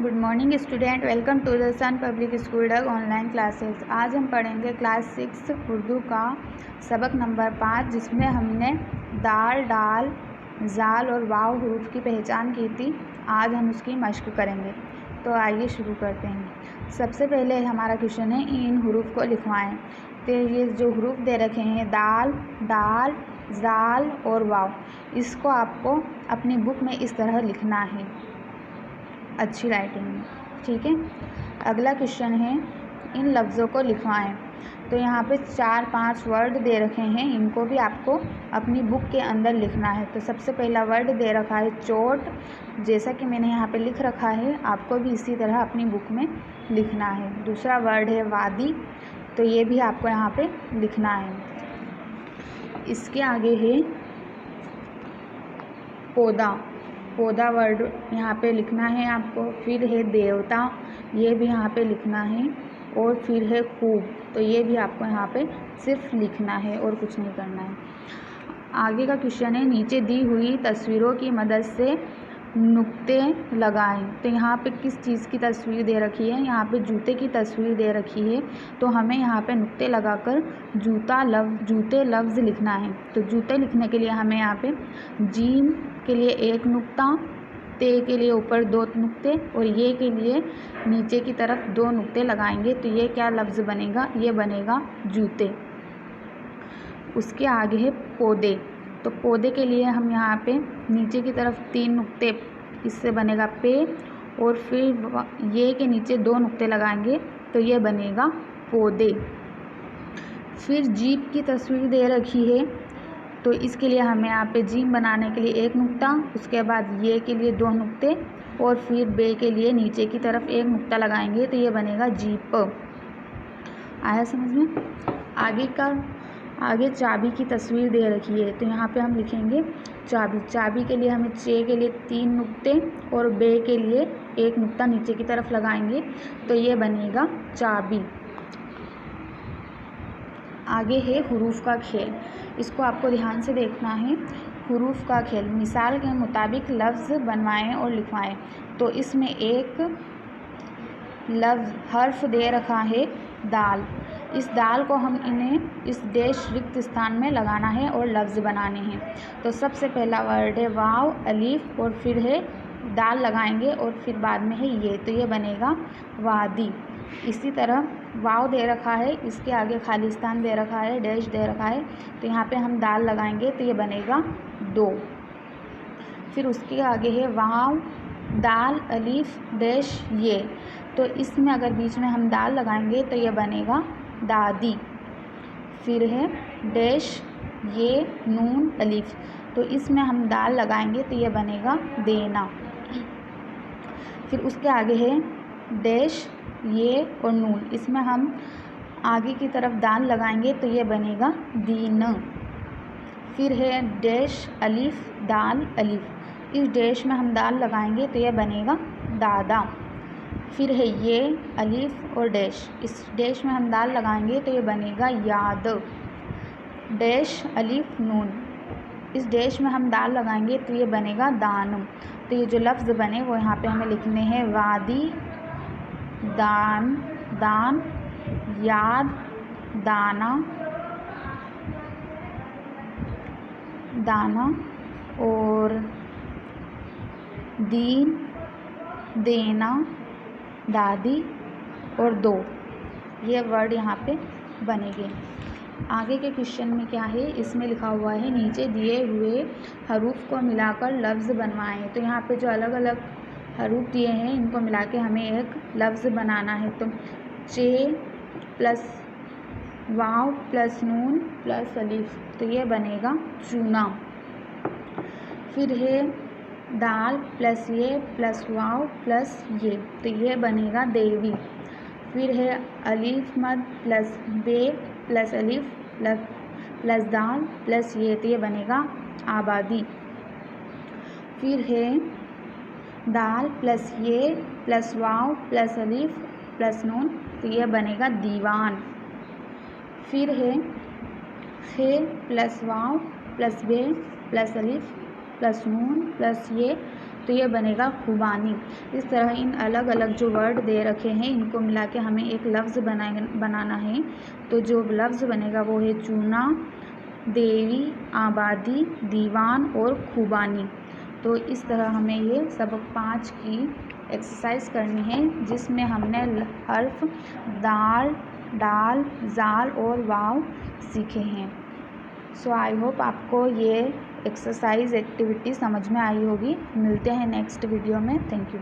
Good morning student, welcome to the sun public school डग online classes. आज हम पढ़ेंगे क्लास 6 उर्दू का सबक नंबर 5, जिसमें हमने दाल, डाल, जाल और वाव हरूफ की पहचान की थी। आज हम उसकी मश्क करेंगे। तो आइए शुरू करते हैं। सबसे पहले हमारा क्वेश्चन है, इन हरूफ को लिखवाएं। तो ये जो हरूफ दे रखे हैं दाल, डाल, जाल और वाव, इसको आपको अपनी बुक में इस तरह लिखना है अच्छी राइटिंग में, ठीक है। अगला क्वेश्चन है, इन लफ्ज़ों को लिखवाएं। तो यहाँ पे 4-5 वर्ड दे रखे हैं, इनको भी आपको अपनी बुक के अंदर लिखना है। तो सबसे पहला वर्ड दे रखा है चोट, जैसा कि मैंने यहाँ पे लिख रखा है, आपको भी इसी तरह अपनी बुक में लिखना है। दूसरा वर्ड है वादी, तो ये भी आपको यहाँ पे लिखना है। इसके आगे है पौधा, पौधा वर्ड यहाँ पे लिखना है आपको। फिर है देवता, ये भी यहाँ पे लिखना है। और फिर है खूब, तो ये भी आपको यहाँ पे सिर्फ लिखना है और कुछ नहीं करना है। आगे का क्वेश्चन है, नीचे दी हुई तस्वीरों की मदद से नुक्ते लगाएं। तो यहाँ पे किस चीज़ की तस्वीर दे रखी है? यहाँ पे जूते की तस्वीर दे रखी है, तो हमें यहाँ पे नुक्ते लगाकर जूते लफ्ज़ लिखना है। तो जूते लिखने के लिए हमें यहाँ पे जीम के लिए 1 नुक्ता, ते के लिए ऊपर 2 नुक्ते और ये के लिए नीचे की तरफ 2 नुक्ते लगाएंगे। तो ये क्या लफ्ज़ बनेगा? ये बनेगा जूते। उसके आगे है पौधे, तो पौधे के लिए हम यहाँ पे नीचे की तरफ 3 नुक्ते, इससे बनेगा पे, और फिर ये के नीचे 2 नुक्ते लगाएंगे, तो ये बनेगा पौधे। फिर जीप की तस्वीर दे रखी है, तो इसके लिए हमें यहाँ पे जीम बनाने के लिए 1 नुक्ता, उसके बाद ये के लिए 2 नुक्ते और फिर बे के लिए नीचे की तरफ 1 नुक्ता लगाएंगे, तो ये बनेगा जीप। आया समझ में? आगे चाबी की तस्वीर दे रखी है, तो यहाँ पे हम लिखेंगे चाबी। चाबी के लिए हमें चे के लिए 3 नुक्ते और बे के लिए 1 नुक्ता नीचे की तरफ लगाएंगे, तो ये बनेगा चाबी। आगे है हुरूफ का खेल, इसको आपको ध्यान से देखना है। हुरूफ का खेल, मिसाल के मुताबिक लफ्ज़ बनवाएं और लिखवाएं। तो इसमें एक लफ्ज़ हर्फ दे रखा है दाल, इस दाल को हम इन्हें इस डैश रिक्त स्थान में लगाना है और लफ्ज़ बनाने हैं। तो सबसे पहला वर्ड है वाव, अलीफ और फिर है दाल लगाएंगे और फिर बाद में है ये, तो ये बनेगा वादी। इसी तरह वाव दे रखा है, इसके आगे खाली स्थान दे रखा है, डैश दे रखा है, तो यहाँ पे हम दाल लगाएंगे, तो ये बनेगा 2। फिर उसके आगे है वाव, दाल, अलीफ, डैश ये, तो इसमें अगर बीच में हम दाल लगाएंगे तो ये बनेगा दादी। फिर है डैश ये, नून, अलीफ, तो इसमें हम दाल लगाएंगे तो ये बनेगा देना। फिर उसके आगे है डैश ये और नून, इसमें हम आगे की तरफ दाल लगाएंगे तो ये बनेगा दीन। फिर है डैश अलीफ, दाल, अलीफ, इस डैश में हम दाल लगाएंगे तो ये बनेगा दादा। फिर है ये अलीफ और डैश, इस डैश में हम दाल लगाएंगे तो ये बनेगा याद। डैश अलीफ नून, इस डैश में हम दाल लगाएंगे तो ये बनेगा दान। तो ये जो लफ्ज़ बने वो यहाँ पे हमें लिखने हैं वादी, दान, दान, याद, दाना, दाना और दीन, देना, दादी और 2, ये वर्ड यहाँ पे बनेंगे। आगे के क्वेश्चन में क्या है, इसमें लिखा हुआ है नीचे दिए हुए हरूफ को मिलाकर लफ्ज़ बनवाएं। तो यहाँ पे जो अलग अलग हरूफ दिए हैं इनको मिला के हमें एक लफ्ज़ बनाना है। तो चे प्लस वाव प्लस नून प्लस अलीफ, तो ये बनेगा चूना। फिर है दाल प्लस ये प्लस वाव प्लस ये, तो ये बनेगा देवी। फिर है अलीफ मद प्लस बे प्लस अलीफ प्लस दाल प्लस ये, तो ये बनेगा आबादी। फिर है दाल प्लस ये प्लस वाव प्लस अलीफ प्लस नून, तो ये बनेगा दीवान। फिर है खे प्लस वाव प्लस बे प्लस अलीफ प्लस नून प्लस ये, तो ये बनेगा खुबानी। इस तरह इन अलग अलग जो वर्ड दे रखे हैं इनको मिला के हमें एक लफ्ज़ बनाना है। तो जो लफ्ज़ बनेगा वो है चूना, देवी, आबादी, दीवान और खुबानी। तो इस तरह हमें ये सब 5 की एक्सरसाइज करनी है, जिसमें हमने हर्फ दाल, डाल, जाल और वाव सीखे हैं। सो आई होप आपको ये एक्सरसाइज एक्टिविटी समझ में आई होगी। मिलते हैं नेक्स्ट वीडियो में। Thank you.